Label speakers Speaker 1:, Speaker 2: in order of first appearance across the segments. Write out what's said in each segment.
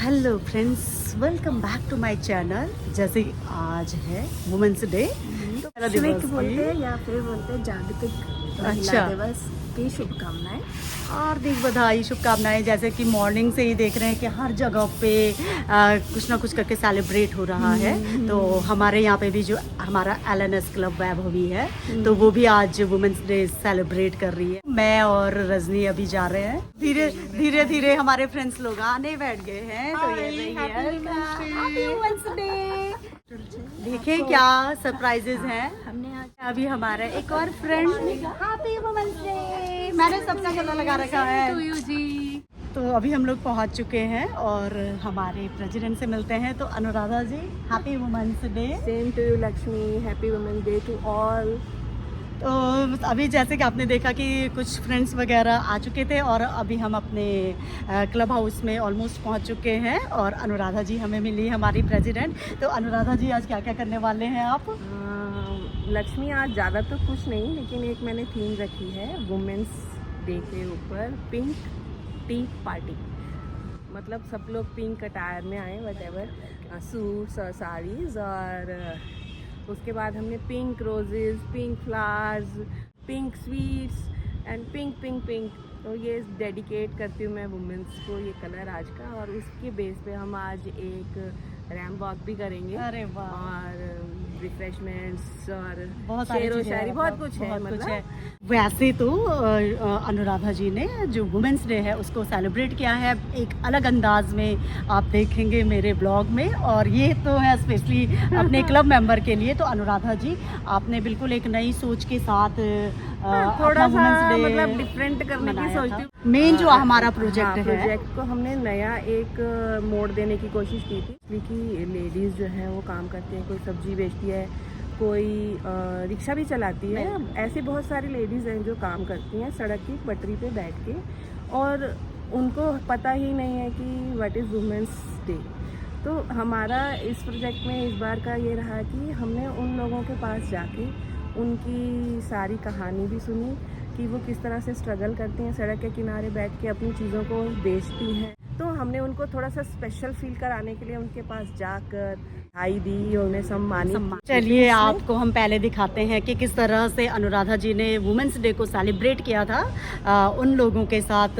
Speaker 1: Hello friends, welcome back to my channel. जैसे आज है वुमेंस डे, तो पहला दिवस
Speaker 2: बोलते हैं या फिर बोलते हैं जागतिक महिला दिवस की शुभकामनाएं।
Speaker 1: हार्दिक बधाई, शुभकामनाएं। जैसे कि मॉर्निंग से ही देख रहे हैं कि हर जगह पे कुछ ना कुछ करके सेलिब्रेट हो रहा है। तो हमारे यहाँ पे भी जो हमारा LNS क्लब वैभवी है, तो वो भी आज वुमेंस डे सेलिब्रेट कर रही है। मैं और रजनी अभी जा रहे हैं, धीरे धीरे धीरे हमारे फ्रेंड्स लोग आने बैठ गए हैं। तो ये हैप्पी वुमेंस डे। देखें क्या सरप्राइजेस हैं।
Speaker 2: हमने आज
Speaker 1: अभी हमारा एक और फ्रेंड हैप्पी वुमेंस डे, मैंने सबका गला लगा रखा है। तो अभी हम लोग पहुंच चुके हैं और हमारे प्रेसिडेंट से मिलते हैं। तो Anuradha ji, happy women's day.
Speaker 2: Same to you Lakshmi, happy women's day to all.
Speaker 1: तो अभी जैसे कि आपने देखा कि कुछ फ्रेंड्स वगैरह आ चुके थे और अभी हम अपने क्लब हाउस में ऑलमोस्ट पहुंच चुके हैं और अनुराधा जी हमें मिली, हमारी प्रेसिडेंट। तो अनुराधा जी, आज क्या क्या करने वाले हैं आप?
Speaker 2: लक्ष्मी, आज ज़्यादा तो कुछ नहीं, लेकिन एक मैंने थीम रखी है वुमेन्स डे के ऊपर, पिंक टी पार्टी। मतलब सब लोग पिंक अटायर में आए, वटेवर सूट्स और साड़ीज़, और उसके बाद हमने pink roses, pink flowers, pink sweets and pink pink pink. तो ये डेडिकेट करती हूँ मैं वुमेंस को ये कलर आज का, और उसके बेस पे हम आज एक रैम वॉक भी करेंगे।
Speaker 1: अरे वाह।
Speaker 2: और रिफ्रेशमेंट्स और
Speaker 1: बहुत
Speaker 2: शेर व शायरी, बहुत कुछ है। मतलब
Speaker 1: वैसे तो अनुराधा जी ने जो वुमेंस डे है उसको सेलिब्रेट किया है एक अलग अंदाज में, आप देखेंगे मेरे ब्लॉग में। और ये तो है स्पेशली अपने क्लब मेंबर के लिए। तो अनुराधा जी, आपने बिल्कुल एक नई सोच के साथ
Speaker 2: थोड़ा सा मतलब डिफरेंट करने की सोचती हूँ।
Speaker 1: मेन जो हमारा
Speaker 2: प्रोजेक्ट को हमने नया एक मोड़ देने की कोशिश की थी, क्योंकि लेडीज़ जो है वो काम करती हैं, कोई सब्जी बेचती है, कोई रिक्शा भी चलाती है। ऐसी बहुत सारी लेडीज़ हैं जो काम करती हैं सड़क की पटरी पे बैठ के, और उनको पता ही नहीं है कि व्हाट इज़ वुमेंस डे। तो हमारा इस प्रोजेक्ट में इस बार का ये रहा कि हमने उन लोगों के पास जाके उनकी सारी कहानी भी सुनी कि वो किस तरह से स्ट्रगल करती हैं, सड़क के किनारे बैठ के अपनी चीज़ों को बेचती हैं। तो हमने उनको थोड़ा सा स्पेशल फील कराने के लिए उनके पास जाकर आई दी, उन्हें सम्मानित।
Speaker 1: चलिए आपको हम पहले दिखाते हैं कि किस तरह से अनुराधा जी ने वुमेंस डे को सेलिब्रेट किया था उन लोगों के साथ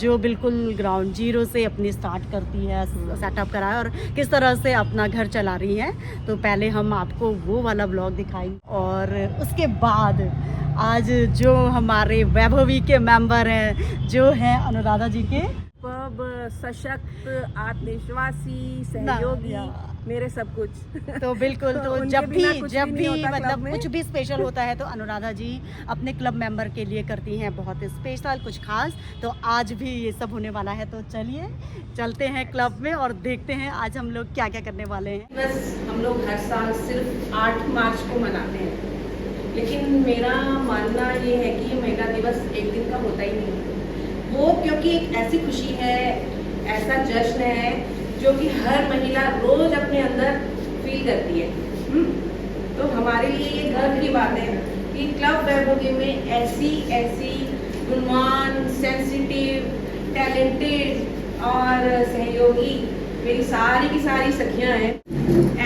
Speaker 1: जो बिल्कुल ग्राउंड जीरो से अपनी स्टार्ट करती है, सेटअप कराया, और किस तरह से अपना घर चला रही हैं। तो पहले हम आपको वो वाला ब्लॉग दिखाएंगे और उसके बाद आज जो हमारे वैभवी के मेंबर हैं, जो हैं अनुराधा जी के
Speaker 2: सशक्त, आत्मविश्वासी, सहयोगी, मेरे सब कुछ।
Speaker 1: तो बिल्कुल, तो जब भी मतलब कुछ भी स्पेशल होता है तो अनुराधा जी अपने क्लब मेंबर के लिए करती हैं बहुत स्पेशल, कुछ खास। तो आज भी ये सब होने वाला है। तो चलिए चलते हैं क्लब में और देखते हैं आज हम लोग क्या क्या करने वाले हैं।
Speaker 2: बस हम लोग हर साल सिर्फ 8 मार्च को मनाते हैं, लेकिन मेरा मानना ये है कि महिला दिवस एक दिन का होता ही नहीं है वो, क्योंकि एक ऐसी खुशी है, ऐसा जश्न है जो कि हर महिला रोज अपने अंदर फील करती है। तो हमारे लिए ये गर्व की बात है कि क्लब वैभवी में ऐसी गुणवान, सेंसिटिव, टैलेंटेड और सहयोगी मेरी सारी की सारी सखियां हैं।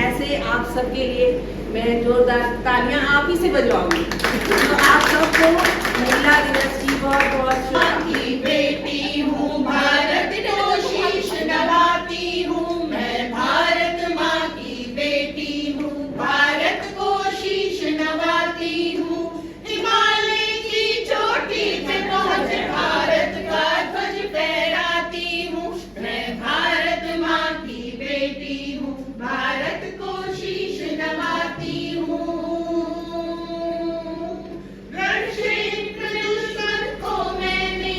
Speaker 2: ऐसे आप सबके लिए मैं जोरदार तालियां आप ही से बजवाऊंगी। तो आप सबको महिला दिवस की बहुत बहुत शुभकामनाएं।
Speaker 3: बेटी हूँ, भारत को शीश नवाती हूँ, मैं भारत माँ की बेटी हूँ, भारत को शीश नवाती हूँ, हिमालय की चोटी पे पहुँच भारत का ध्वज फहराती हूँ, मैं भारत माँ की बेटी हूँ, भारत को शीश नवाती हूँ। रण क्षेत्र दुश्मन को मैंने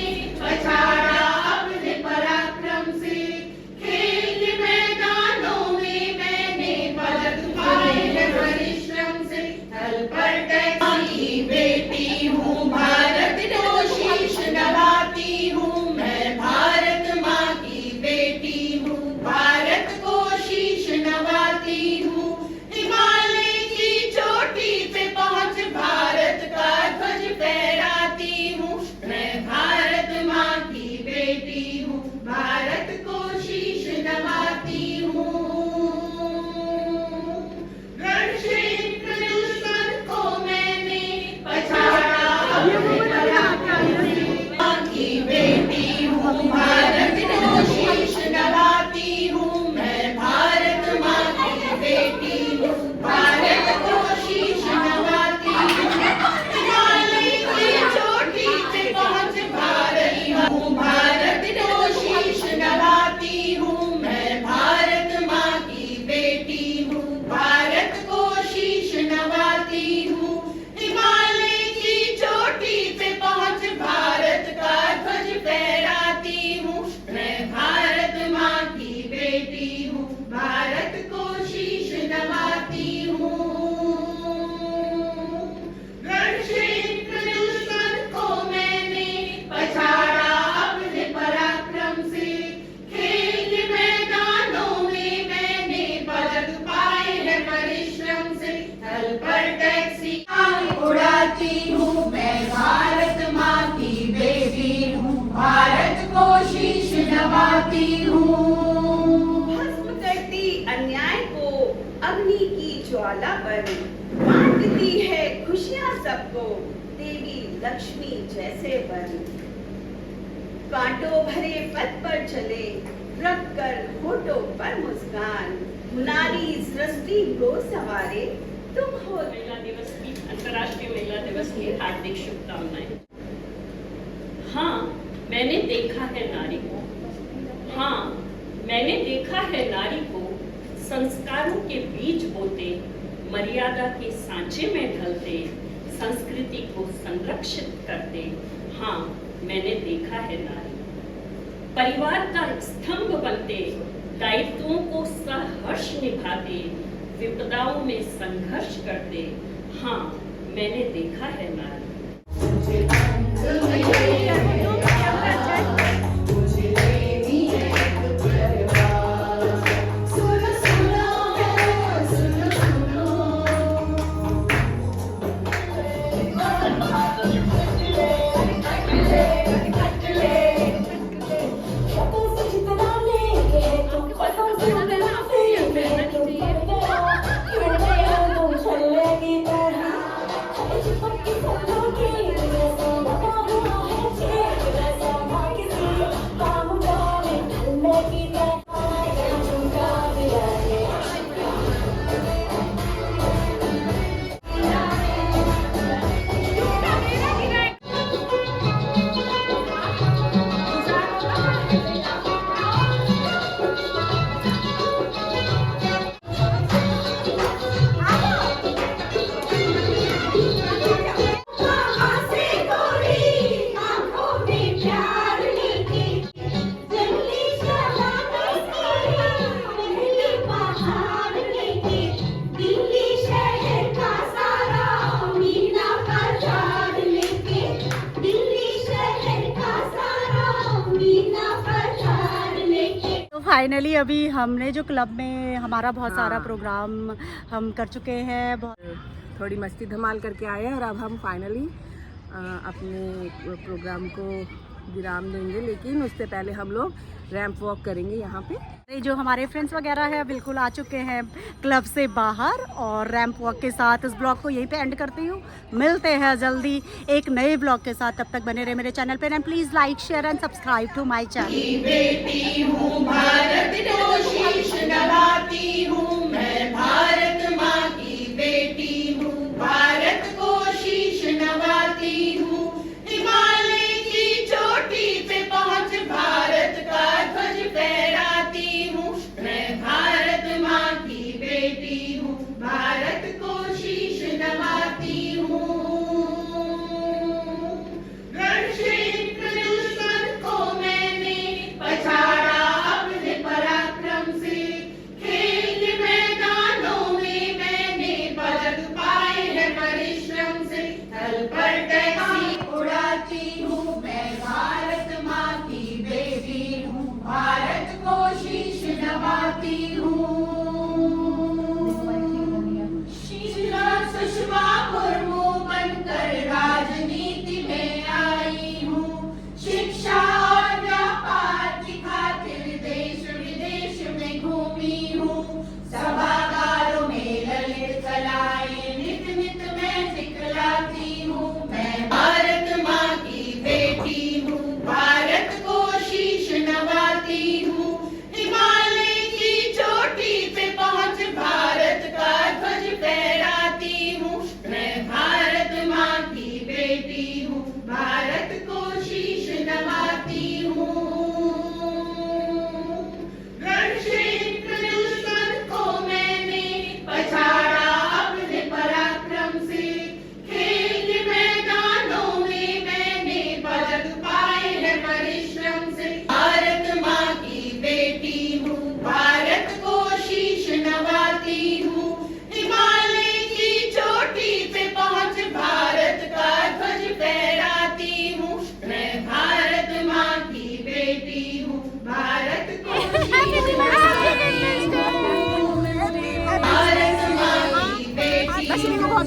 Speaker 3: नवाती हूँ।
Speaker 4: भस्म करती अन्याय को अग्नि की ज्वाला बन, बांटती है खुशियां सबको देवी लक्ष्मी जैसे बन। कांटों भरे पथ पर चले रख कर होठों पर मुस्कान, नारी सृष्टि को सवारे तुम हो।
Speaker 5: महिला दिवस की, अंतर्राष्ट्रीय महिला दिवस की हार्दिक शुभकामनाएं। हाँ, मैंने देखा है नारी को, हाँ मैंने देखा है नारी को संस्कारों के बीज बोते, मर्यादा के सांचे में ढलते, संस्कृति को संरक्षित करते। हाँ, मैंने देखा है नारी परिवार का स्तंभ बनते, दायित्वों को सहर्ष निभाते, विपदाओं में संघर्ष करते। हाँ, मैंने देखा है नारी।
Speaker 1: फाइनली अभी हमने जो क्लब में हमारा बहुत सारा प्रोग्राम हम कर चुके हैं,
Speaker 6: थोड़ी मस्ती धमाल करके आए हैं और अब हम फाइनली अपने प्रोग्राम को विराम देंगे, लेकिन उससे पहले हम लोग रैंप वॉक करेंगे यहाँ पे।
Speaker 1: जो हमारे फ्रेंड्स वगैरह है बिल्कुल आ चुके हैं क्लब से बाहर, और रैंप वॉक के साथ इस ब्लॉग को यहीं पे एंड करती हूँ। मिलते हैं जल्दी एक नए ब्लॉग के साथ, तब तक बने रहे मेरे चैनल पे and please like share and subscribe to my channel.
Speaker 3: बेटी हूँ भारत को शीश नवाती हूँ, मैं भारत माँ की बेटी हूँ, भारत को शीश नवाती हूँ। हिमालय की चोटी पे पहुँच भारत का ध्वज फहराती हूँ, मैं भारत माँ की बेटी हूँ, भारत को शीश नवाती हूँ। रणक्षेत्र दुश्मन को मैंने पछाड़ा अपने पराक्रम से, खेल के मैदानों में मैंने पदक पाए हैं परिश्रम से, तल पर टैक्सी उड़ाती हूँ, मैं भारत माँ की बेटी हूँ, भारत को शीश नवाती हूँ। सुषमा मुर्मू बनकर राजनीति में आई हूँ, शिक्षा और व्यापार की खातिर देश विदेश में घूमी हूँ, सभागारों में ललित कलाएं नित नित मैं सिखलाती हूँ, मैं भारत माँ की बेटी हूँ, भारत को शीश नवाती हूँ। हिमालय की चोटी पे पहुँच भारत का ध्वज फहराती हूँ, मैं भारत माँ की बेटी हूँ, भारत को शीश नवाती हूँ। रणक्षेत्र दुश्मन को मैंने पछाड़ा अपने पराक्रम से, खेल के मैदानों में मैंने पदक पाए हैं परिश्रम से, भारत माँ की बेटी हूँ, भारत को शीश नवाती हूँ। हिमालय की चोटी पे पहुँच भारत का ध्वज फहराती हूँ, मैं भारत माँ की बेटी हूँ, भारत को शीश नवाती हूँ। भारत माँ की बेटी हूँ,